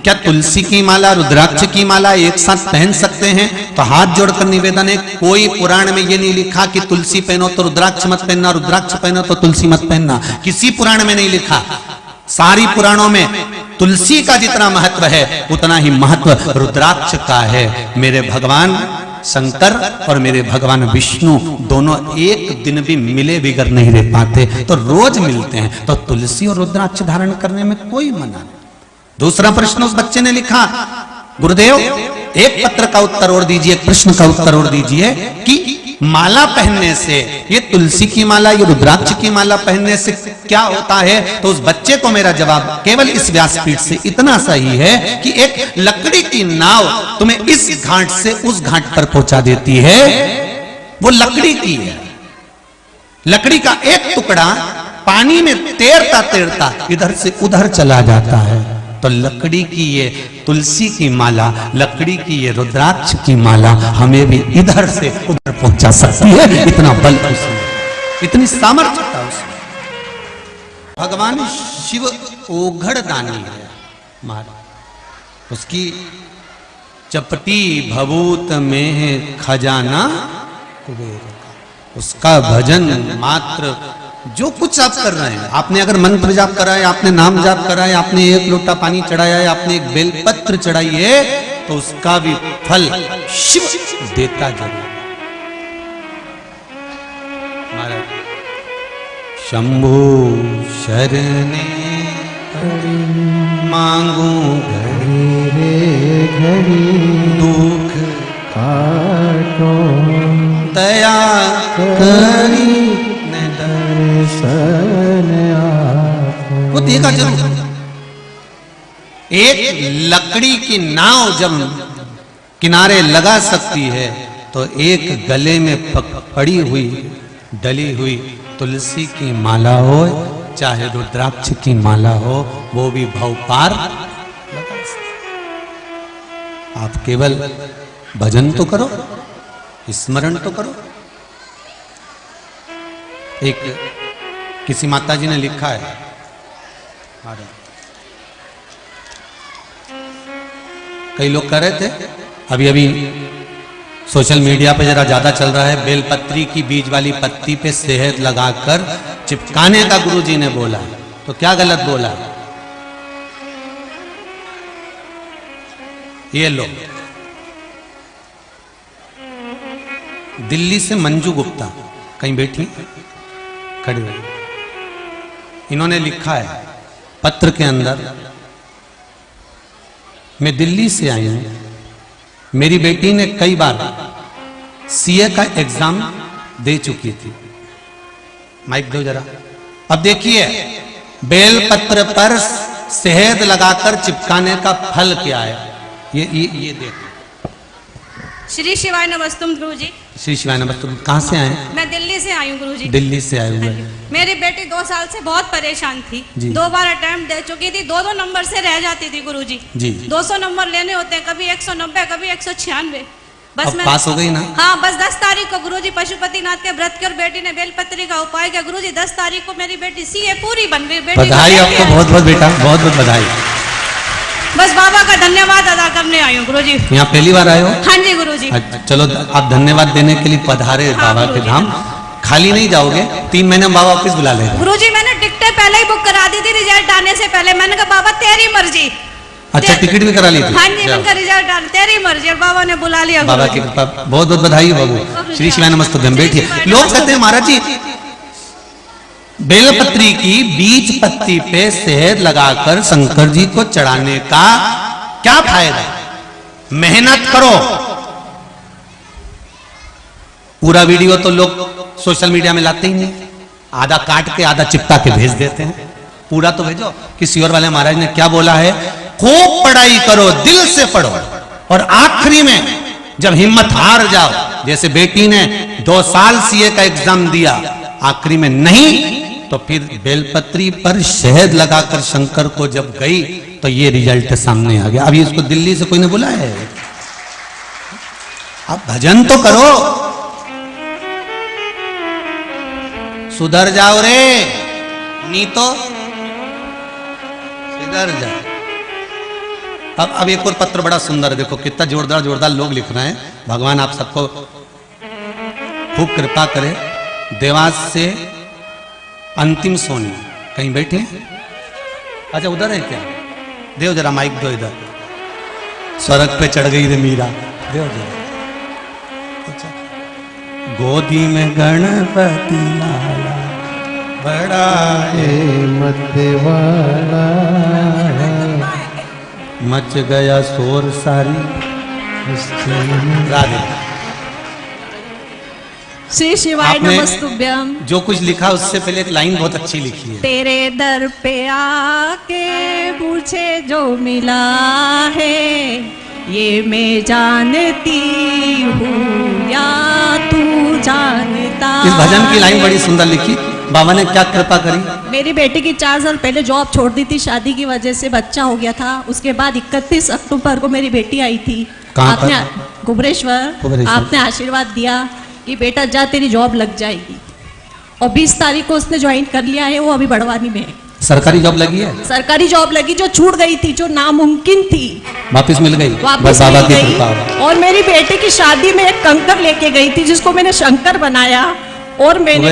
क्या तुलसी की माला रुद्राक्ष की माला एक साथ पहन सकते हैं? तो हाथ जोड़कर निवेदन है, कोई पुराण में ये नहीं लिखा कि तुलसी पहनो तो रुद्राक्ष मत पहनना, रुद्राक्ष पहनो तो तुलसी मत पहनना। किसी पुराण में नहीं लिखा। सारी पुराणों में तुलसी का जितना महत्व है उतना ही महत्व रुद्राक्ष का है। मेरे भगवान शंकर और मेरे भगवान विष्णु दोनों एक दिन भी मिले बिगर नहीं रह पाते, तो रोज मिलते हैं, तो तुलसी और रुद्राक्ष धारण करने में कोई मना नहीं। दूसरा प्रश्न उस बच्चे ने लिखा, गुरुदेव एक पत्र का उत्तर और दीजिए, एक प्रश्न का उत्तर और दीजिए कि माला पहनने से, ये तुलसी की माला, ये रुद्राक्ष की माला पहनने से क्या होता है? तो उस बच्चे को मेरा जवाब केवल इस व्यासपीठ से इतना सही है कि एक लकड़ी की नाव तुम्हें इस घाट से उस घाट पर पहुंचा देती है, वो लकड़ी की है। लकड़ी का एक टुकड़ा पानी में तैरता तैरता इधर से उधर चला जाता है। तो लकड़ी की ये तुलसी की माला, लकड़ी की ये रुद्राक्ष की माला हमें भी इधर से उधर पहुंचा सकती है। इतना बल उसमें, इतनी सामर्थ्यता उसमें। भगवान शिव ओघड़ दानी है महाराज, उसकी चपटी भभूत में खजाना कुबेर, उसका भजन मात्र जो कुछ आप कर रहे हैं, आपने अगर मंत्र जाप कराया, आपने नाम जाप कराया, आपने एक लोटा पानी चढ़ाया है, आपने एक बेलपत्र चढ़ाई है, तो उसका भी फल शिव देता जरूर। शंभु शरणे मांगू घड़ी रे घड़ी, दुख काटो दया करी वो देखा जरूर। एक लकड़ी की नाव जब किनारे लगा सकती है, तो एक गले में पड़ी हुई डली हुई तुलसी की माला हो, चाहे रुद्राक्ष की माला हो, वो भी भव पार लगा सकती। आप केवल भजन तो करो, स्मरण तो करो। एक किसी माताजी ने लिखा है, कई लोग कह रहे थे, अभी अभी सोशल मीडिया पे जरा ज्यादा चल रहा है, बेलपत्री की बीज वाली पत्ती पे शहद लगाकर चिपकाने का गुरुजी ने बोला, तो क्या गलत बोला? ये लो, दिल्ली से मंजू गुप्ता कहीं बैठी खड़ी हुई, इन्होंने लिखा है पत्र के अंदर, मैं दिल्ली से आई हूं, मेरी बेटी ने कई बार सीए का एग्जाम दे चुकी थी। माइक दो जरा। अब देखिए, बेलपत्र पर शहद लगाकर चिपकाने का फल क्या है, ये देखो। श्री शिवाय नमस्तुम गुरुजी। श्री शिवाय नमस्तुम। कहाँ से आए? मैं दिल्ली से आई हूँ गुरुजी। दिल्ली से आए हुए। मेरी बेटी 2 साल से बहुत परेशान थी, 2 बार अटेम्प्ट दे चुकी थी, 2 नंबर से रह जाती थी गुरुजी। जी 200 नंबर लेने होते हैं, कभी 190, कभी 196। बस मैं पास हो गई ना। हाँ, बस 10 तारीख को गुरुजी पशुपतिनाथ के व्रत के और बेटी ने बेलपत्री का उपाय किया। गुरुजी 10 तारीख को मेरी बेटी सीए पूरी बन गई। बधाई आपको, बहुत बहुत बेटा, बहुत बहुत बधाई। बस बाबा का धन्यवाद अदा करने आई हूँ गुरुजी। यहाँ पहली बार आए हो? हाँ जी गुरुजी। चलो, आप धन्यवाद देने के लिए पधारे बाबा के धाम, खाली नहीं जाओगे, 3 महीने बाबा वापस बुला ले। गुरुजी मैंने टिकटें पहले ही बुक करा दी थी, रिजल्ट आने से पहले। मैंने कहा बाबा तेरी मर्जी। अच्छा, टिकट भी करा ली थी? हाँ जी, उनका रिजल्ट आने, तेरी मर्जी, और बाबा ने बुला लिया। बाबा की कृपा, बहुत बहुत बधाई बाबू। श्री शिवाय नमस्तुभ्यम। बैठिए। लोग कहते हैं महाराज जी, बेलपत्री की बीज पत्ती पे शहद लगाकर शंकर जी को चढ़ाने का क्या फायदा? मेहनत करो। पूरा वीडियो तो लोग सोशल मीडिया में लाते ही नहीं, आधा काट के आधा चिपका के भेज देते हैं। पूरा तो भेजो। किसी और वाले महाराज ने क्या बोला है? खूब पढ़ाई करो, दिल से पढ़ो, और आखिरी में जब हिम्मत हार जाओ, जैसे बेटी ने 2 साल सीए का एग्जाम दिया, आखिरी में नहीं, तो फिर बेलपत्री पर शहद लगाकर शंकर को जब गई तो ये रिजल्ट सामने आ गया। अभी इसको दिल्ली से कोई ने बुलाया है? आप भजन तो करो, सुधर जाओ रे, नहीं तो सुधर जाओ। अब एक और पत्र बड़ा सुंदर है, देखो कितना जोरदार जोरदार लोग लिख रहे हैं। भगवान आप सबको खूब कृपा करे। देवास से अंतिम सोनी कहीं बैठे हैं? अच्छा उधर है क्या? देव जरा माइक दो इधर। स्वर्ग पे चढ़ गई रे मीरा, देव जरा। अच्छा, गोदी में गणपति लाला बड़ा है मत वाला, मच गया शोर सारी राधे। श्री शिवाय नमस्तुभ्यम। जो कुछ लिखा उससे पहले एक लाइन बहुत अच्छी लिखी है। तेरे दर पे आके मुझे जो मिला है, ये मैं जानती हूँ या तू जानता। इस भजन की लाइन बड़ी सुंदर लिखी। बाबा ने क्या कृपा करी? मेरी बेटी की 4 साल पहले जॉब छोड़ दी थी, शादी की वजह से बच्चा हो गया था। उसके बाद 31 अक्टूबर को मेरी बेटी आई थी। आपने कुबरेश्वर आपने आशीर्वाद दिया कि बेटा जा तेरी जॉब लग जाएगी, और 20 तारीख को उसने ज्वाइन कर लिया है। वो अभी बड़वानी में है। सरकारी जॉब लगी है? सरकारी जॉब लगी, जो छूट गई थी, जो नामुमकिन थी, वापस मिल गई। वापस मिल गई। और मेरी बेटी की शादी में एक कंकर लेके गई थी, जिसको मैंने शंकर बनाया, और मैंने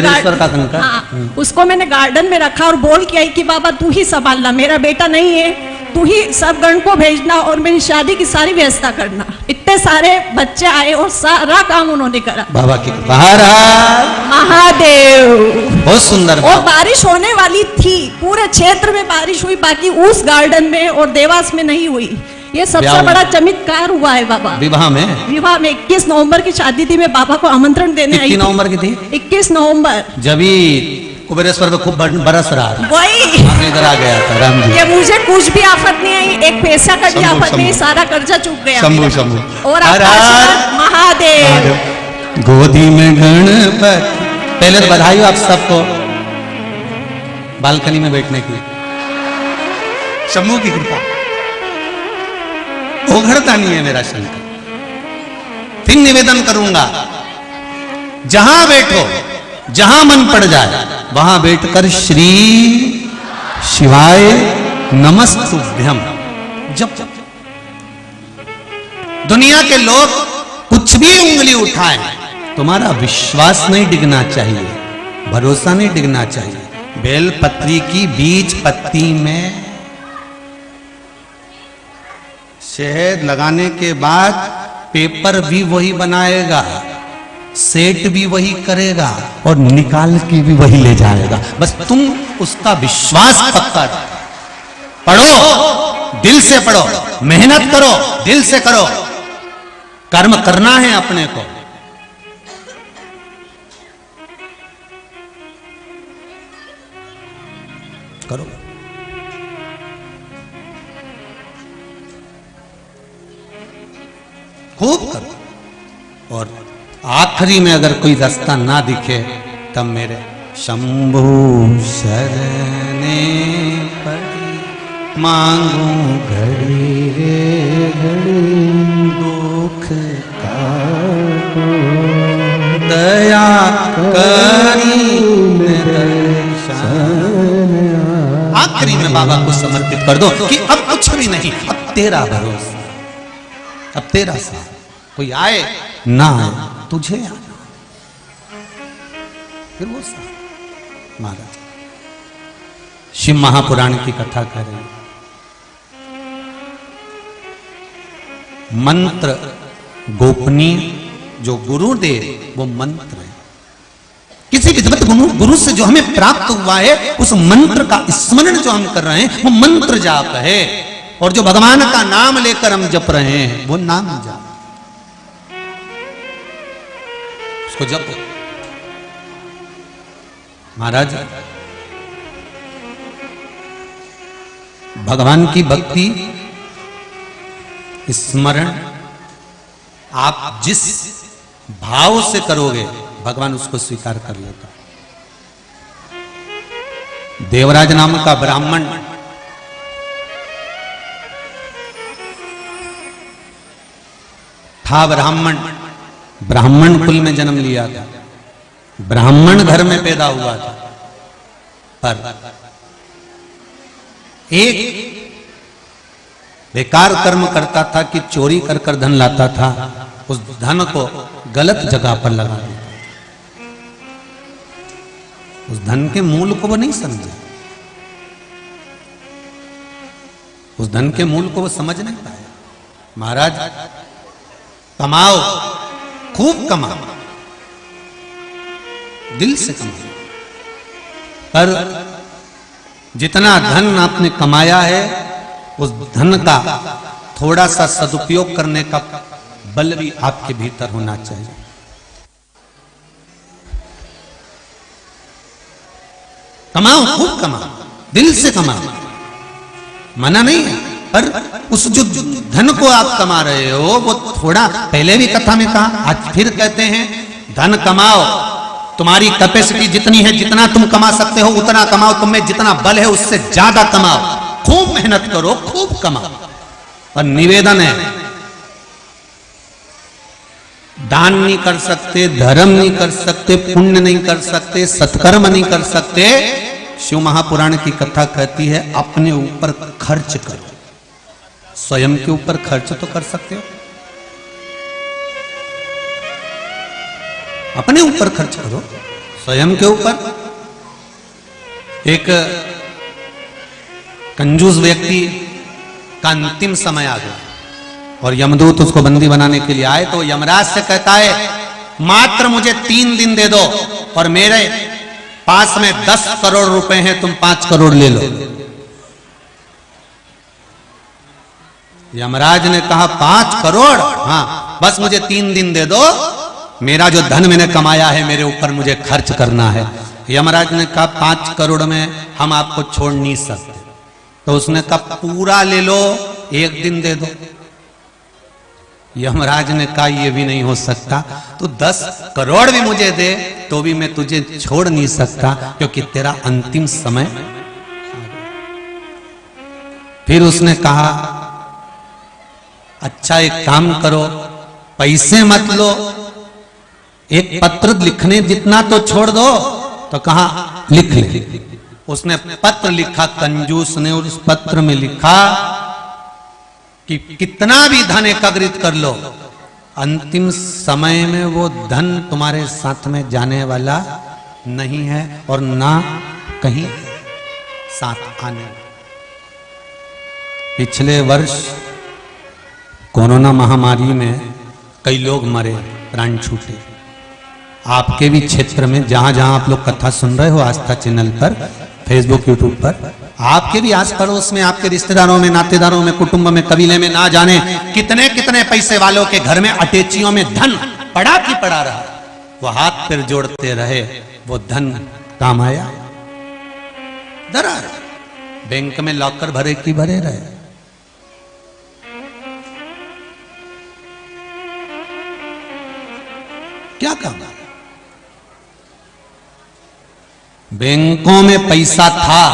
उसको मैंने गार्डन में रखा और बोल के आई कि बाबा तू ही संभालना, मेरा बेटा नहीं है, तू ही सब गण को भेजना और मेरी शादी की सारी व्यवस्था करना। इतने सारे बच्चे आए और सारा काम उन्होंने करा। बाबा की महादेव। बहुत सुंदर। और बारिश होने वाली थी, पूरे क्षेत्र में बारिश हुई, बाकी उस गार्डन में और देवास में नहीं हुई। ये सबसे बड़ा चमत्कार हुआ है बाबा। विवाह में 21 नवंबर की शादी थी। मैं बाबा को आमंत्रण देने आई थी। 21 नवंबर की थी? 21 नवंबर। जब ही कुबेरेश्वर में खूब बरस रहा था, वही इधर आ गया था राम जी। ये मुझे कुछ भी आफत नहीं आई, एक पैसा का भी आफत नहीं, सारा कर्जा चुक गया। शंभू शंभू। और महादेव। गोदी में गणपति। पहले तो बधाई हो आप सबको बालकनी में बैठने की। शंभू की कृपा उघड़ता नहीं है मेरा शंकर। फिर निवेदन करूंगा, जहां बैठो, जहां मन पड़ जाए, वहां बैठकर श्री शिवाय नमस्तुभ्यम जप। दुनिया के लोग कुछ भी उंगली उठाएं, तुम्हारा विश्वास नहीं डिगना चाहिए, भरोसा नहीं डिगना चाहिए। बेलपत्री की बीज पत्ती में शहद लगाने के बाद पेपर भी वही बनाएगा, सेट भी वही करेगा और निकाल के भी वही ले जाएगा। बस तुम उसका विश्वास पक्का पढ़ो, दिल से पढ़ो, मेहनत करो, दिल से करो। कर्म करना है अपने को। करो। खूब करो। और आखिरी में अगर कोई रास्ता ना दिखे तब मेरे शंभु शरणे पड़ी मांगू घड़ी रे घड़ी दुख काटो दया करी। आखिरी में बाबा को समर्पित कर दो कि अब कुछ भी नहीं, अब तेरा भरोसा, अब तेरा साथ। कोई आए ना आए, तुझे आना, फिर वो साथ। महाराज शिव महापुराण की कथा कर रहे हैं। मंत्र गोपनीय जो गुरु दे वो मंत्र है। किसी विधिवत गुरु से जो हमें प्राप्त हुआ है, उस मंत्र का स्मरण जो हम कर रहे हैं वो मंत्र जाप है। और जो भगवान का नाम लेकर हम जप रहे हैं वो नाम जाप, उसको जपो। महाराज भगवान की भक्ति स्मरण आप जिस भाव से करोगे भगवान उसको स्वीकार कर लेता। देवराज नाम का ब्राह्मण था। ब्राह्मण कुल में जन्म लिया था, ब्राह्मण घर में पैदा हुआ था। पर एक बेकार कर्म करता था कि चोरी कर कर धन लाता था, उस धन को गलत जगह पर लगा दिया। उस धन के मूल को वो नहीं समझे, उस धन के मूल को वो समझ नहीं पाया। महाराज कमाओ, खूब कमाओ, दिल से कमाओ, पर जितना धन आपने कमाया है उस धन का थोड़ा सा सदुपयोग करने का बल भी आपके भीतर होना चाहिए। कमाओ, खूब कमाओ, दिल से कमाओ, मना नहीं है, पर उस जो धन को आप कमा रहे हो वो थोड़ा, पहले भी कथा में कहा, आज फिर कहते हैं, धन कमाओ, तुम्हारी कैपेसिटी जितनी है, जितना तुम कमा सकते हो उतना कमाओ, तुम में जितना बल है उससे ज्यादा कमाओ, खूब मेहनत करो, खूब कमाओ। और निवेदन है, दान नहीं कर सकते, धर्म नहीं कर सकते, पुण्य नहीं कर सकते, सत्कर्म नहीं कर सकते, शिव महापुराण की कथा कहती है अपने ऊपर खर्च करो। स्वयं के ऊपर खर्च तो कर सकते हो, अपने ऊपर खर्च करो, स्वयं के ऊपर। एक कंजूस व्यक्ति का अंतिम समय आ गया और यमदूत उसको बंदी बनाने के लिए आए, तो यमराज से कहता है मात्र मुझे 3 दिन दे दो और मेरे पास में 10 करोड़ रुपए हैं, तुम 5 करोड़ ले लो। यमराज ने कहा 5 करोड़, हाँ बस मुझे 3 दिन दे दो, मेरा जो धन मैंने कमाया है मेरे ऊपर मुझे खर्च करना है। यमराज ने कहा 5 करोड़ में हम आपको छोड़ नहीं सकते। तो उसने कहा पूरा ले लो, 1 दिन दे दो। यमराज ने कहा ये भी नहीं हो सकता, तो 10 करोड़ भी मुझे दे तो भी मैं तुझे छोड़ नहीं सकता, क्योंकि तेरा अंतिम समय। फिर उसने कहा अच्छा एक काम करो, पैसे मत लो, एक पत्र लिखने जितना तो छोड़ दो। तो कहा लिख ले। उसने पत्र लिखा, कंजूस ने, और उस पत्र में लिखा कि कितना भी धन एकत्रित कर लो, अंतिम समय में वो धन तुम्हारे साथ में जाने वाला नहीं है और ना कहीं साथ आने। पिछले वर्ष कोरोना महामारी में कई लोग मरे, प्राण छूटे। आपके भी क्षेत्र में जहां जहां आप लोग कथा सुन रहे हो आस्था चैनल पर, फेसबुक, यूट्यूब पर, आपके भी आस पड़ोस में, आपके रिश्तेदारों में, नातेदारों में, कुटुंब में, कबीले में ना जाने कितने कितने पैसे वालों के घर में अटैचियों में धन पड़ा की पड़ा रहा। वो हाथ पैर जोड़ते रहे, वो धन काम आया? डरा बैंक में लॉकर भरे की भरे रहे। क्या काम? बैंकों में पैसा था,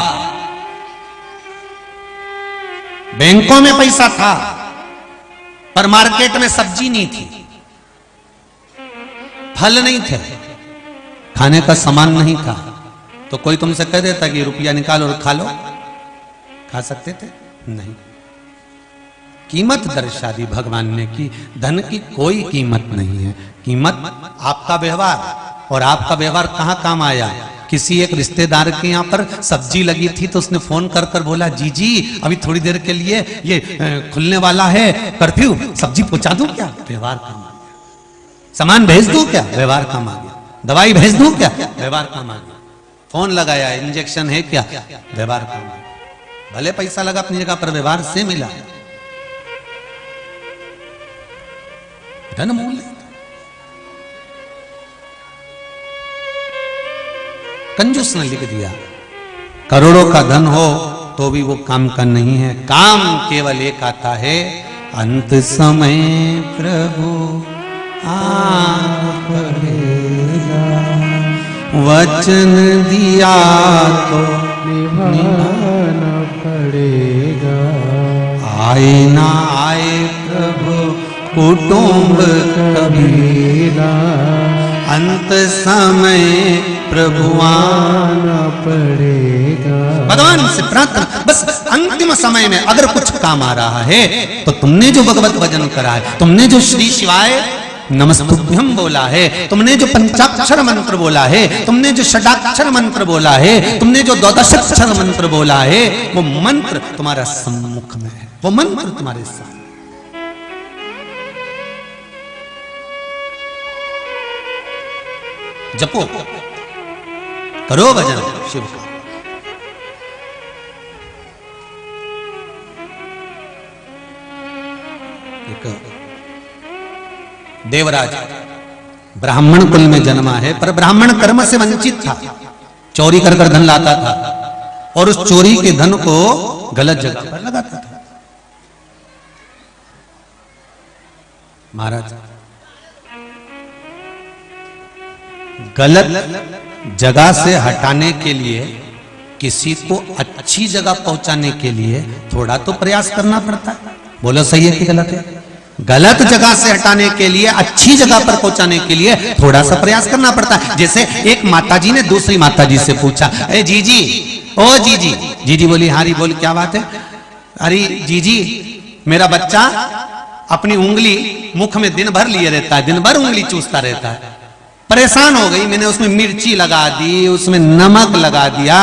बैंकों में पैसा था, पर मार्केट में सब्जी नहीं थी, फल नहीं थे, खाने का सामान नहीं था। तो कोई तुमसे कह देता कि रुपया निकालो और खा लो, खा सकते थे? नहीं। कीमत दर्शा दी भगवान ने कि धन की कोई कीमत नहीं है। कीमत आपका व्यवहार, और आपका व्यवहार कहां काम आया? किसी एक रिश्तेदार के यहाँ पर सब्जी लगी थी तो उसने फोन कर कर बोला जी अभी थोड़ी देर के लिए ये खुलने वाला है कर्फ्यू, सब्जी पहुंचा दूं क्या? व्यवहार काम आ गया। सामान भेज दूं क्या? व्यवहार काम आ गया। दवाई भेज दूं क्या? व्यवहार काम आ गया। फोन लगाया, इंजेक्शन है क्या? व्यवहार काम आ गया। भले पैसा लगा अपनी जगह पर, व्यवहार से मिला। धन मूल्य। कंजूस ने लिख दिया करोड़ों का धन हो तो भी वो काम का नहीं है। काम केवल एक आता है, अंत समय प्रभु आना पड़ेगा, वचन दिया तो निभाना पड़ेगा। आए ना आए प्रभु कुटुंब कबीरा, अंत समय प्रभु आना पड़ेगा। भगवान से प्रार्थना, बस अंतिम समय में अगर कुछ काम आ रहा है तो तुमने जो भगवत भजन करा है, तुमने जो श्री शिवाय नमस्तुभ्यम बोला है, तुमने जो पंचाक्षर मंत्र बोला है, तुमने जो षडाक्षर मंत्र बोला है, तुमने जो द्वादशाक्षर मंत्र बोला है, वो मंत्र तुम्हारा सम्मुख में है, वो मंत्र तुम्हारे साथ। जपो, करो भजन शिव का। देवराज ब्राह्मण कुल में जन्मा है, पर ब्राह्मण कर्म से वंचित था, चोरी कर धन लाता था और उस चोरी के धन को गलत जगह पर लगाता था। महाराज गलत जगह से हटाने के लिए, किसी को अच्छी जगह पहुंचाने के लिए थोड़ा तो प्रयास करना पड़ता है। बोलो सही है कि गलत है? गलत जगह से हटाने के लिए, अच्छी जगह पर पहुंचाने के लिए थोड़ा सा प्रयास करना पड़ता है। जैसे एक माताजी ने दूसरी माताजी से पूछा, अरे जीजी, ओ जीजी। जीजी बोली, हारी बोल, क्या बात है? अरे जीजी, मेरा बच्चा अपनी उंगली मुख में दिन भर लिए रहता है, दिन भर उंगली चूसता रहता है, परेशान हो गई। मैंने उसमें मिर्ची लगा दी, उसमें नमक लगा दिया,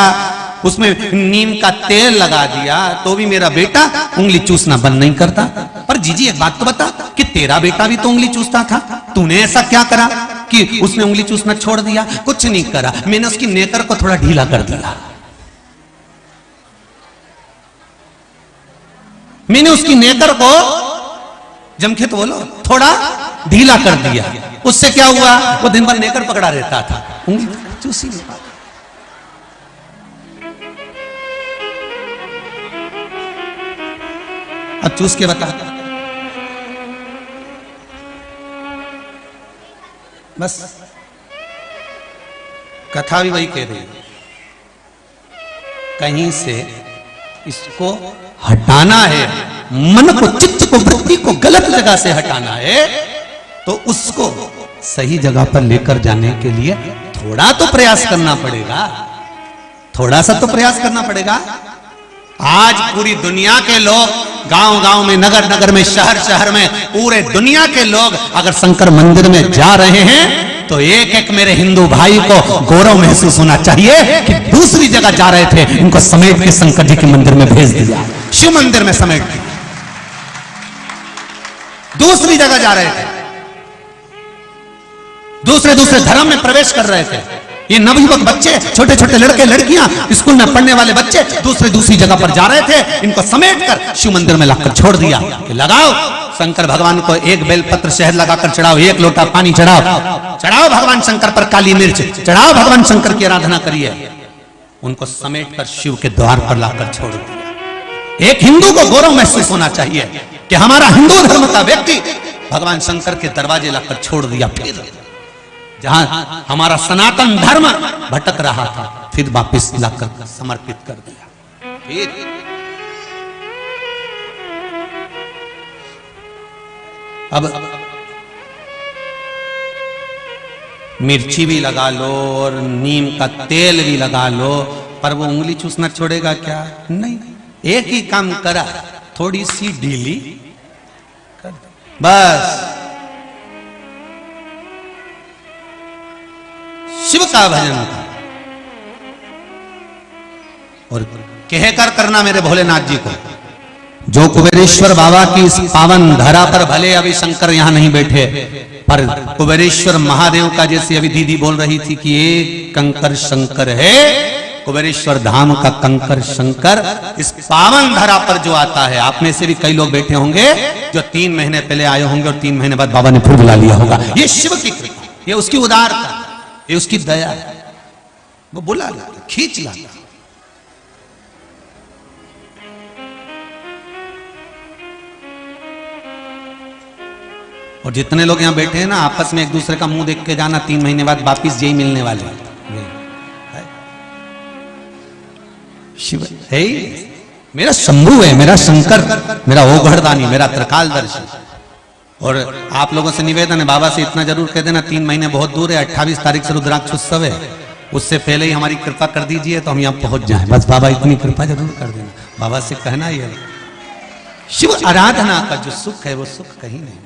उसमें नीम का तेल लगा दिया, तो भी मेरा बेटा उंगली चूसना बंद नहीं करता। पर जीजी एक बात तो बता कि तेरा बेटा भी तो उंगली चूसता था, तूने ऐसा क्या करा कि उसने उंगली चूसना छोड़ दिया? कुछ नहीं करा, मैंने उसकी नेकर को थोड़ा ढीला कर दिया। मैंने उसकी नेकर को, जमके तो बोलो, थोड़ा ढीला कर दिया। उससे क्या हुआ? वो दिन भर नेकर पकड़ा रहता था, उंगली चूसी नहीं पाता। अब चूस के बता। बस कथा भी वही कह रही है, कहीं से इसको हटाना है, मन को, चित्त को, वृत्ति को गलत जगह से हटाना है, तो उसको सही जगह पर लेकर जाने के लिए थोड़ा तो प्रयास करना पड़ेगा, थोड़ा सा तो प्रयास करना पड़ेगा। आज पूरी दुनिया के लोग, गांव गांव में, नगर नगर में, शहर शहर में, पूरे दुनिया के लोग अगर शंकर मंदिर में जा रहे हैं तो एक एक मेरे हिंदू भाई को गौरव महसूस होना चाहिए कि दूसरी जगह जा रहे थे, इनको समेट के शंकर जी के मंदिर में भेज दिया, शिव मंदिर में समेट दिया। दूसरी जगह जा रहे थे, दूसरे दूसरे धर्म में प्रवेश कर रहे थे। ये नवयुवक बच्चे, छोटे छोटे लड़के लड़कियां, स्कूल में पढ़ने वाले बच्चे दूसरी जगह पर जा रहे थे, इनको समेट कर शिव मंदिर में लाकर छोड़ दिया कि लगाओ शंकर भगवान को एक बेलपत्र शहद लगाकर चढ़ाओ, एक लोटा पानी चढ़ाओ, चढ़ाओ भगवान शंकर पर काली मिर्च, चढ़ाओ भगवान शंकर की आराधना करिए। उनको समेट कर शिव के द्वार पर लाकर छोड़ दिया। एक हिंदू को गौरव महसूस होना चाहिए कि हमारा हिंदू धर्म का व्यक्ति भगवान शंकर के दरवाजे लाकर छोड़ दिया। फिर जहां हमारा सनातन धर्म भटक रहा था, फिर वापिस लाकर समर्पित कर दिया। फिर अब मिर्ची भी लगा लो और नीम का तेल भी लगा लो, पर वो उंगली चूसना छोड़ेगा क्या? नहीं। एक ही काम करा, थोड़ी सी ढीली कर, बस शिव का भजन था। और कहकर करना मेरे भोलेनाथ जी को, जो कुबेरेश्वर बाबा की इस पावन धरा पर, भले अभी शंकर यहां नहीं बैठे, पर कुबेरेश्वर महादेव का, जैसे अभी दीदी बोल रही थी कि एक कंकर शंकर है, कुबेरेश्वर धाम का कंकर शंकर इस पावन धरा पर जो आता है, आप में से भी कई लोग बैठे होंगे जो 3 महीने पहले आए होंगे और 3 महीने बाद बाबा ने फिर बुला लिया होगा। ये शिव की कृपा, ये उसकी उदारता, ये उसकी दया, वो बुला लाता, खींच लाता। और जितने लोग यहां बैठे हैं ना, आपस में एक दूसरे का मुंह देख के जाना, 3 महीने बाद वापिस यही मिलने वाले हैं। शिव है, मेरा शंभु है, मेरा शंकर, मेरा ओघड़दानी, मेरा त्रिकालदर्शी। और आप लोगों से निवेदन है, बाबा से इतना जरूर कह देना, 3 महीने बहुत दूर है, 28 तारीख से रुद्राक्ष उत्सव है, उससे पहले ही हमारी कृपा कर दीजिए तो हम यहाँ पहुंच जाएं। बस बाबा इतनी कृपा जरूर कर देना। बाबा से कहना ही है, शिव आराधना का जो सुख है वो सुख कहीं नहीं।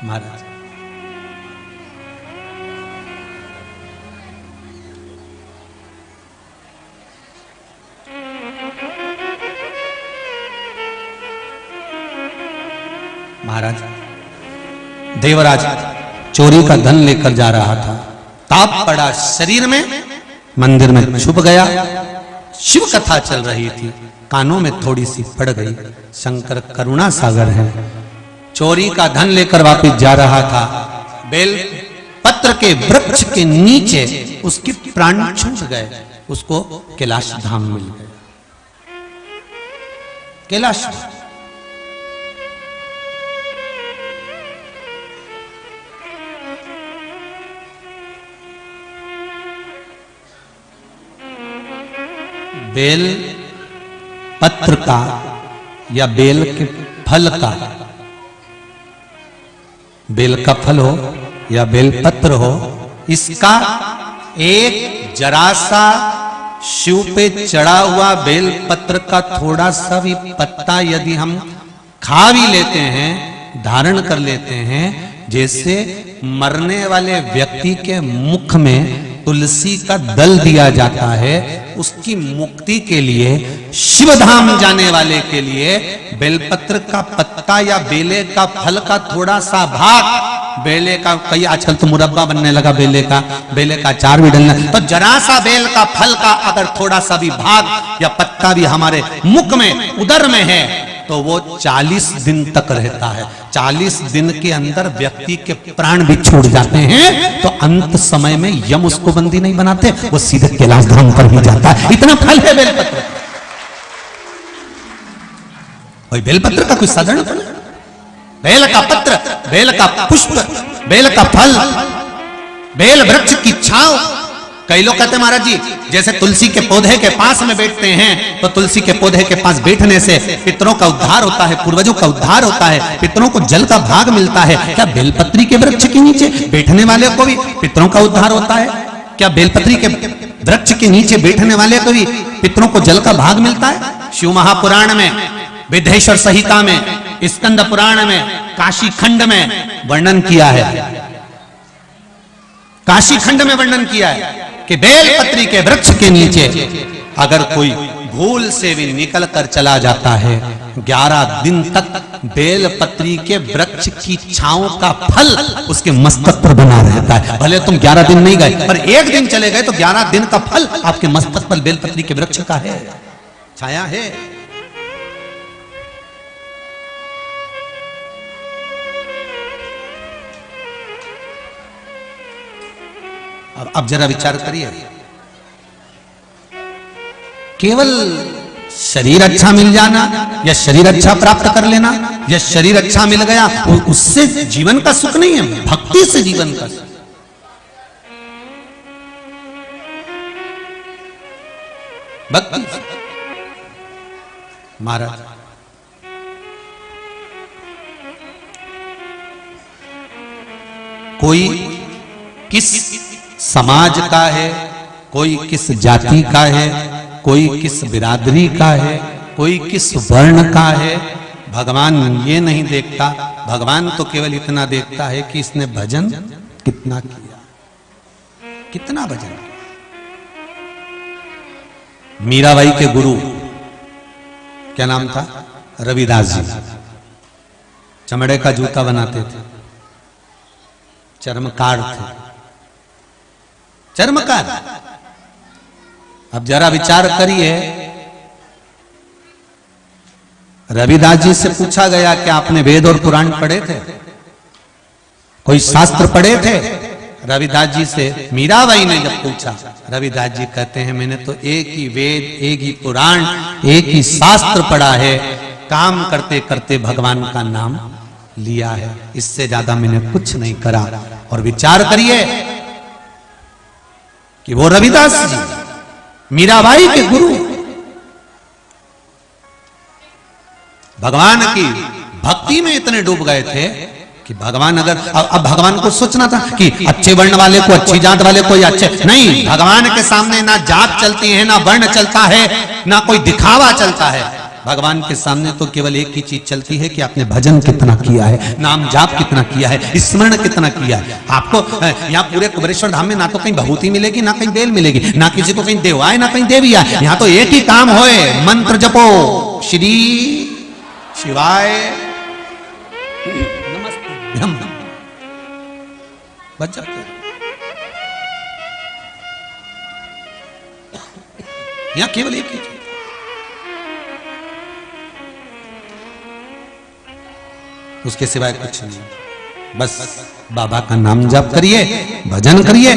महाराज महाराज देवराज चोरी का धन लेकर जा रहा था, ताप पड़ा शरीर में, मंदिर में छुप गया। शिव कथा चल रही थी, कानों में थोड़ी सी पड़ गई। शंकर करुणा सागर है, चोरी का धन लेकर वापस जा रहा था, बेल पत्र के वृक्ष के नीचे उसके प्राण छूट गए, उसको कैलाश धाम मिल गए। कैलाश बेल पत्र का या बेल के फल का, बेल का फल हो या बेल पत्र हो, इसका एक जरा सा शिव पे चढ़ा हुआ बेल पत्र का थोड़ा सा भी पत्ता यदि हम खा भी लेते हैं, धारण कर लेते हैं, जैसे मरने वाले व्यक्ति के मुख में तुलसी का दल दिया जाता है, उसकी मुक्ति के लिए, शिवधाम जाने वाले के लिए बेलपत्र का पत्ता या बेले का फल का थोड़ा सा भाग, बेले का कई आजकल तो मुरब्बा बनने लगा, बेले का अचार भी डलना, तो जरा सा बेल का फल का अगर थोड़ा सा भी भाग या पत्ता भी हमारे मुख में, उदर में है, तो वो 40 दिन तक रहता है। 40 दिन के अंदर व्यक्ति के प्राण भी छूट जाते हैं, तो अंत समय में यम उसको बंदी नहीं बनाते, वो सीधे कैलाश धाम पर ही जाता है। इतना फल है बेलपत्र। भाई बेलपत्र का कोई साधारण फल, बेल का पत्र, बेल का पुष्प, बेल का फल, बेल वृक्ष की छांव। कई लोग कहते हैं महाराज जी जैसे तुलसी के पौधे के पास में बैठते हैं, तो तुलसी के पौधे के पास बैठने से पितरों का उद्धार होता है, पूर्वजों का उद्धार होता है, पितरों को जल का भाग मिलता है। क्या बेलपत्री के वृक्ष के नीचे बैठने वाले को भी पितरों का उद्धार होता है? क्या बेलपत्री के वृक्ष के नीचे बैठने वाले को भी पितरों को जल का भाग मिलता है? शिव महापुराण में, विद्धेश्वर संहिता में, स्कंद पुराण में, काशी खंड में वर्णन किया है, काशी खंड में वर्णन किया है कि बेलपत्री के वृक्ष के नीचे अगर कोई भूल से भी निकल कर चला जाता है, 11 दिन तक बेलपत्री के वृक्ष की छांव का फल उसके मस्तक पर बना रहता है। भले तुम 11 दिन नहीं गए, पर एक दिन चले गए तो 11 दिन का फल आपके मस्तक पर बेलपत्री के वृक्ष का है, छाया है। अब जरा विचार करिए, केवल शरीर अच्छा मिल जाना या शरीर अच्छा प्राप्त कर लेना या शरीर अच्छा मिल गया उससे जीवन का सुख नहीं है, भक्ति से जीवन का सुख। भक्ति महाराज कोई किस समाज का है, कोई किस जाति का है, कोई किस बिरादरी का है, कोई किस वर्ण का है, भगवान ये नहीं देखता। भगवान तो केवल इतना देखता है कि इसने भजन कितना किया, कितना भजन। मीराबाई के गुरु क्या नाम था? रविदास जी। चमड़े का जूता बनाते थे, चर्मकार थे, चर्मकार। अब जरा विचार करिए, रविदास जी से पूछा गया कि आपने वेद और पुराण पढ़े थे, कोई शास्त्र पढ़े थे? रविदास जी से मीराबाई ने जब पूछा, रविदास जी कहते हैं मैंने तो एक ही वेद, एक ही पुराण, एक ही शास्त्र पढ़ा है, काम करते करते भगवान का नाम लिया है, इससे ज्यादा मैंने कुछ नहीं करा। और विचार करिए कि वो रविदास जी मीराबाई के गुरु भगवान की भक्ति में इतने डूब गए थे कि भगवान अगर अब भगवान को सोचना था कि अच्छे वर्ण वाले को, अच्छी जात वाले को या अच्छे नहीं, भगवान के सामने ना जात चलती है, ना वर्ण चलता है, ना कोई दिखावा चलता है। भगवान के सामने तो केवल एक ही चीज चलती है कि आपने भजन कितना किया है, नाम जाप कितना किया है, स्मरण कितना किया है। आपको यहाँ पूरे कुबेरेश्वर धाम में ना तो कहीं भभूति मिलेगी, ना कहीं बेल मिलेगी, ना किसी को कहीं देवाए, ना कहीं देवी आए। यहाँ तो एक ही काम होए, मंत्र जपो, श्री शिवाय नमस्ते, बच जाते हैं। यहाँ केवल एक ही चीज, उसके सिवाय कुछ नहीं। बस बाबा का नाम जाप करिए, भजन करिए।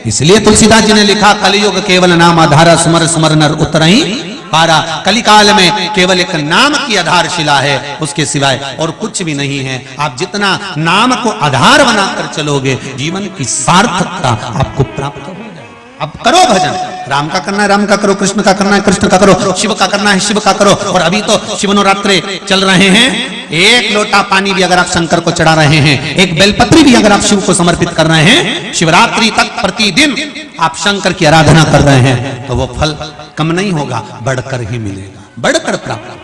इसलिए तुलसीदास जी ने लिखा, कलियुग केवल नाम आधारा, सुमर सुमर नर उतरहि पारा। कलिकाल में केवल एक नाम की आधारशिला है, उसके सिवाय और कुछ भी नहीं है। आप जितना नाम को आधार बनाकर चलोगे, जीवन की सार्थकता आपको प्राप्त हो जाएगी। अब करो भजन, राम का करना है राम का करो, कृष्ण का करना है कृष्ण का करो, शिव का करना है शिव का करो। और अभी तो शिवनवरात्रे चल रहे हैं, एक लोटा पानी भी अगर आप शंकर को चढ़ा रहे हैं, एक बेलपत्री भी अगर आप शिव को समर्पित कर रहे हैं, शिवरात्रि तक प्रतिदिन आप शंकर की आराधना कर रहे हैं, तो वो फल कम नहीं होगा, बढ़कर ही मिलेगा, बढ़कर प्राप्त होगा।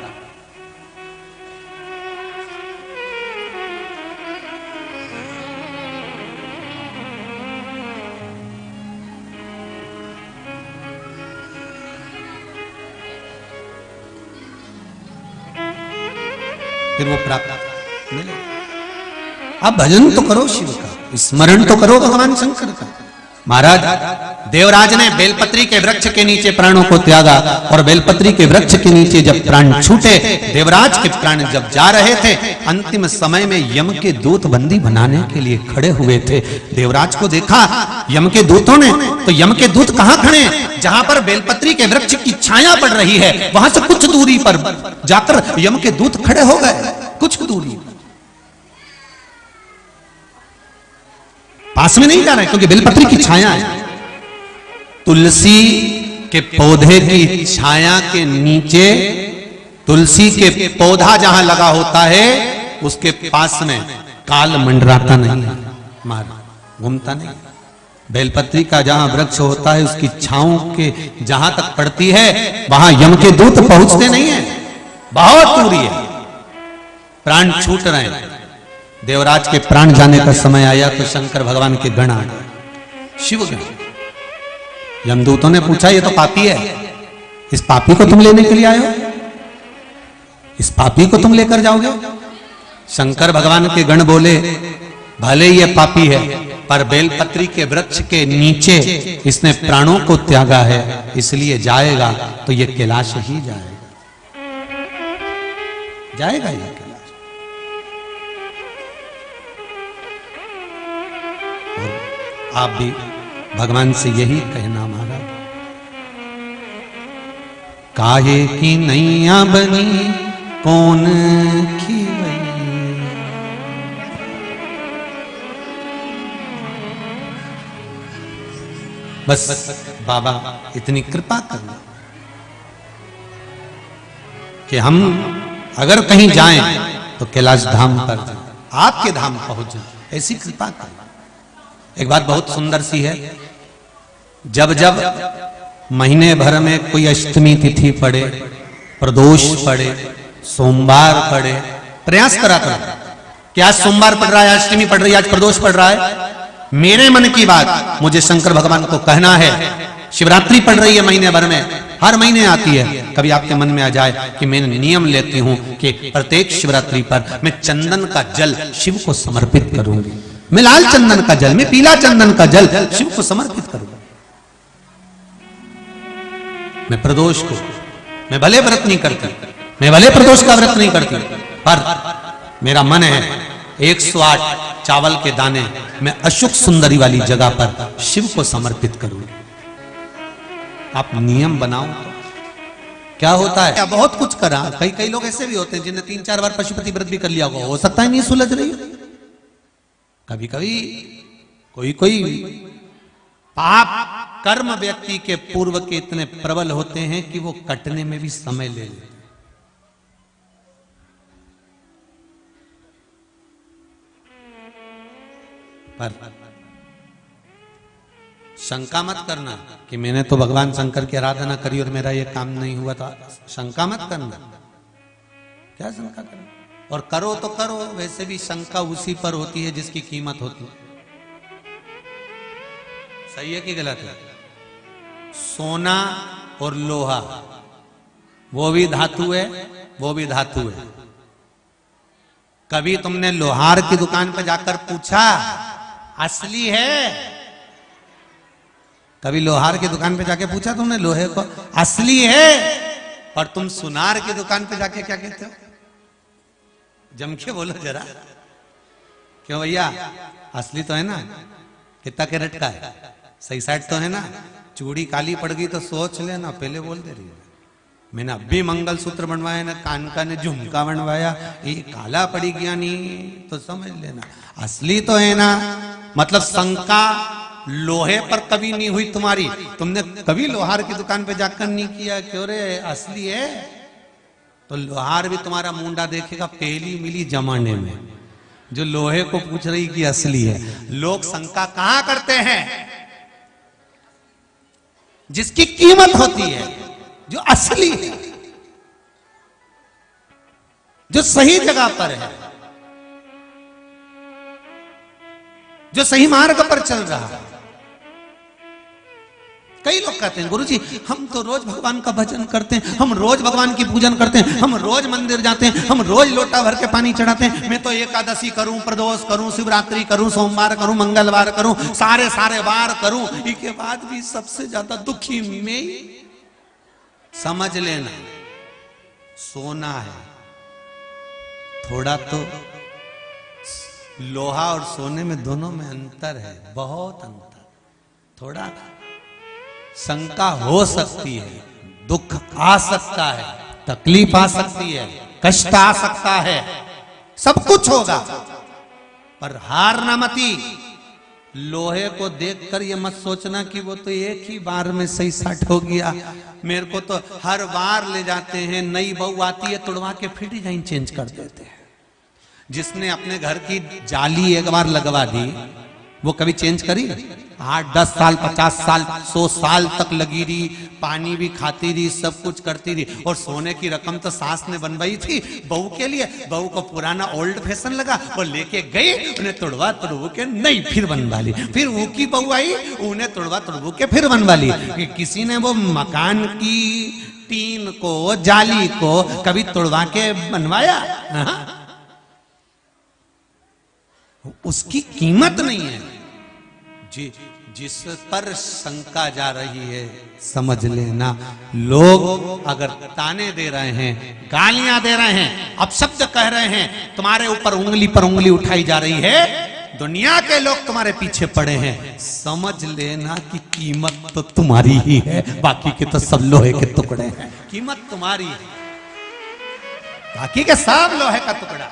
फिर वो प्राप्त मिलेगा। अब भजन तो करो शिव का, स्मरण तो करो भगवान शंकर का। महाराज देवराज ने बेलपत्री के वृक्ष के नीचे प्राणों को त्यागा, और बेलपत्री के वृक्ष के नीचे जब प्राण छूटे, देवराज के प्राण जब जा रहे थे, अंतिम समय में यम के दूत बंदी बनाने के लिए खड़े हुए थे। देवराज को देखा यम के दूतों ने, तो यम के दूत कहां खड़े? जहां पर बेलपत्री के वृक्ष की छाया पड़ रही है, वहां से कुछ दूरी पर जाकर यम के दूत खड़े हो गए। कुछ दूरी, पास में नहीं जा रहे, क्योंकि बेलपत्री की छाया है। तुलसी के पौधे की छाया के नीचे, तुलसी के पौधा जहां लगा होता है, उसके पास में काल मंडराता नहीं, मार घूमता नहीं। बेलपत्री का जहां वृक्ष होता है, उसकी छांव के जहां तक पड़ती है, वहां यम के दूत पहुंचते नहीं है, बहुत दूरी है। प्राण छूट रहे हैं। देवराज के प्राण जाने का समय आया तो शंकर भगवान के गण आ गए, शिव गण। यमदूतों ने पूछा, ये तो पापी है, इस पापी को तुम लेने के लिए आए हो? इस पापी को तुम लेकर जाओगे? शंकर भगवान के गण बोले, भले ये पापी है, पर बेलपत्री के वृक्ष के नीचे इसने प्राणों को त्यागा है, इसलिए जाएगा तो ये कैलाश ही जाएगा, जाएगा ये कैलाश। आप भी भगवान से यही कहना महाराज, काहे की नैया बनी कौन खीवई, बस बाबा इतनी कृपा करना कि हम अगर कहीं जाएं तो कैलाश धाम पर जाएं, आपके धाम पहुंच जाएं, ऐसी कृपा करना। एक बात बहुत सुंदर सी है, जब जब महीने भर में कोई अष्टमी तिथि पड़े, प्रदोष पड़े, सोमवार पड़े, प्रयास करा करो कि आज सोमवार पड़ रहा है, अष्टमी पड़ रही है, आज प्रदोष पड़ रहा है, मेरे मन की बात मुझे शंकर भगवान को कहना है। शिवरात्रि पड़ रही है महीने भर में, हर महीने आती है, कभी आपके मन में आ जाए कि मैं नियम लेती हूं कि प्रत्येक शिवरात्रि पर मैं चंदन का जल शिव को समर्पित करूंगी, मैं लाल चंदन का जल, मैं पीला चंदन का जल शिव को समर्पित करूंगा। मैं प्रदोष को, मैं भले व्रत नहीं करती, मैं भले प्रदोष का व्रत नहीं करती, पर मेरा मन है 108 चावल के दाने मैं अशुक सुंदरी वाली जगह पर शिव को समर्पित करूंगी। आप नियम बनाओ तो क्या होता है, बहुत कुछ करा। कई लोग ऐसे भी होते हैं जिन्हें 3-4 बार पशुपति व्रत भी कर लिया होगा, हो सकता है नहीं सुलझ रही हो। कभी कभी कोई पाप कर्म व्यक्ति के पूर्व के इतने प्रबल होते हैं कि वो कटने में भी समय ले लेते। पर शंका मत करना कि मैंने तो भगवान शंकर की आराधना करी और मेरा ये काम नहीं हुआ था। शंका मत करना, क्या शंका करना? और करो तो करो, वैसे भी शंका उसी पर होती है जिसकी कीमत होती है। सही है कि गलत है? सोना और लोहा वो भी धातु है, वो भी धातु है। कभी तुमने लोहार की दुकान पर जाकर पूछा असली है? कभी लोहार की दुकान पे जाके पूछा तुमने लोहे को असली है? और तुम सुनार की दुकान पे जाके क्या कहते हो? जम के बोलो जरा, क्यों भैया असली तो है ना? कितना कैरेट का है? सही साइड तो है ना? चूड़ी काली पड़ गई तो सोच लेना, पहले बोल दे रही है मैंने अभी मंगलसूत्र बनवाया ना, कान का ने झुमका बनवाया, ये काला पड़ी गया नहीं तो समझ लेना असली तो है ना। मतलब शंका लोहे पर कभी नहीं हुई तुम्हारी। तुमने कभी लोहार की दुकान पे जाकर नहीं किया क्यों रे असली है? तो लोहार भी तुम्हारा मुंडा देखेगा पहली मिली जमाने में, जो लोहे को पूछ रही कि असली है। लोग शंका कहां करते हैं? जिसकी कीमत होती है, जो असली है, जो सही जगह पर है, जो सही मार्ग पर चल रहा है। कई लोग कहते हैं गुरुजी हम तो रोज भगवान का भजन करते हैं, हम रोज भगवान की पूजन करते हैं, हम रोज मंदिर जाते हैं, हम रोज लोटा भर के पानी चढ़ाते हैं, मैं तो एकादशी करूं, प्रदोष करूं, शिवरात्रि करूं, सोमवार करूं, मंगलवार करूं, सारे वार करूं, इसके बाद भी सबसे ज्यादा दुखी में। समझ लेना सोना है, थोड़ा तो लोहा और सोने में दोनों में अंतर है, बहुत अंतर। थोड़ा शंका हो सकती है, दुख आ सकता है, तकलीफ आ सकती है, कष्ट आ सकता है, सब कुछ होगा, पर हार ना मती। लोहे को देखकर ये मत सोचना कि वो तो एक ही बार में सही सेट हो गया। मेरे को तो हर बार ले जाते हैं, नई बहू आती है तुड़वा के फिर डिजाइन चेंज कर देते हैं। जिसने अपने घर की जाली एक बार लगवा दी वो कभी चेंज करी? 8, 10 साल, 50 साल, 100 साल तक लगी रही, पानी भी खाती रही, सब कुछ करती रही। और सोने की रकम तो सास ने बनवाई थी बहू के लिए, बहू को पुराना ओल्ड फैशन लगा, वो लेके गई, उन्हें तुड़वा तुड़वू के नहीं फिर बनवा ली। फिर वो की बहू आई, उन्हें तुड़वा तुड़वू के फिर बनवा ली। कि किसी ने वो मकान की टीन को, जाली को कभी तुड़वा के बनवाया? उसकी कीमत नहीं है। जिस पर शंका जा रही है समझ लेना, लोग अगर ताने दे रहे हैं, गालियां दे रहे हैं, अपशब्द कह रहे हैं, तुम्हारे ऊपर उंगली पर उंगली उठाई जा रही है, दुनिया के लोग तुम्हारे पीछे पड़े हैं, समझ लेना कि कीमत तो तुम्हारी ही है, बाकी के तो सब लोहे के टुकड़े हैं। कीमत तुम्हारी है, बाकी के सब लोहे का टुकड़ा,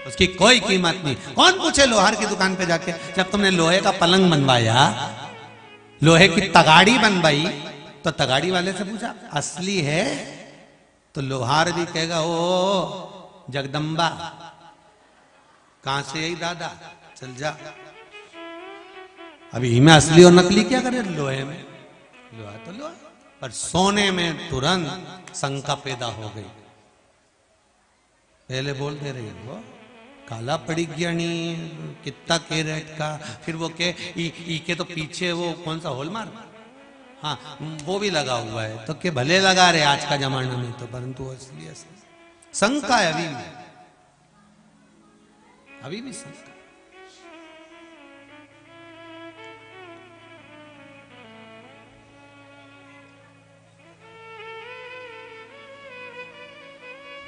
उसकी कोई कीमत नहीं। कौन पूछे लोहार की दुकान पे जाके? जब तुमने लोहे का पलंग बनवाया, लोहे की तगाड़ी बनवाई, तो तगाड़ी वाले से पूछा असली है? तो लोहार भी कहेगा ओ जगदम्बा कहां से यही दादा, चल जा। अभी में असली और नकली क्या करे? लोहे में लोहा तो लोहा, पर सोने में तुरंत शंका पैदा हो गई। पहले बोल दे रही है वो काला पड़ी गया नहीं, कितना कैरेट का, फिर वो के ई के तो पीछे वो कौन सा हॉलमार्क, हाँ वो भी लगा हुआ है, तो के भले लगा रहे आज का जमाना में तो, परंतु असली शंका है अभी भी शंका।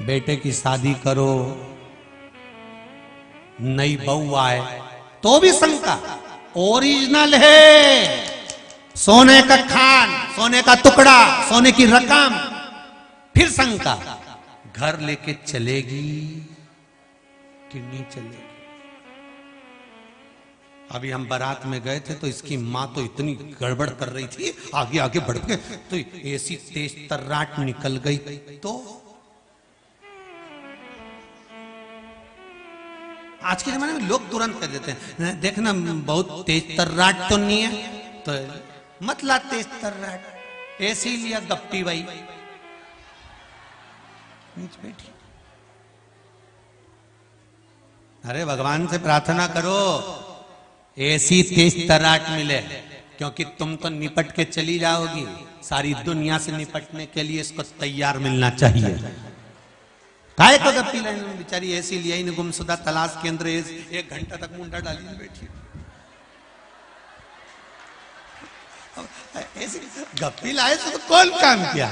बेटे की शादी करो, नई बहू आए तो भी शंका। ओरिजिनल है, सोने का खान, सोने का टुकड़ा, सोने की रकम, फिर शंका घर लेके चलेगी कि नहीं चलेगी। अभी हम बारात में गए थे तो इसकी मां तो इतनी गड़बड़ कर रही थी, आगे आगे बढ़ के तो ऐसी तेज तर्राट निकल गई। तो आज के जमाने में लोग तुरंत कर देते हैं, देखना बहुत तेज तर्राट तो नहीं है तो मतलब तेज तर्राट, ऐसी लिया गप्पी भाई नीचे बैठी। अरे भगवान से प्रार्थना करो ऐसी तेज तर्राट मिले, क्योंकि तुम तो निपट के चली जाओगी, सारी दुनिया से निपटने के लिए इसको तैयार मिलना चाहिए। काय को गप्पी लाइन में बेचारी ऐसी लिया ही गुमशुदा तलाश केंद्र 1 घंटा तक मुंडा डाली बैठी, ऐसी गप्पी लाए तो कौन काम किया।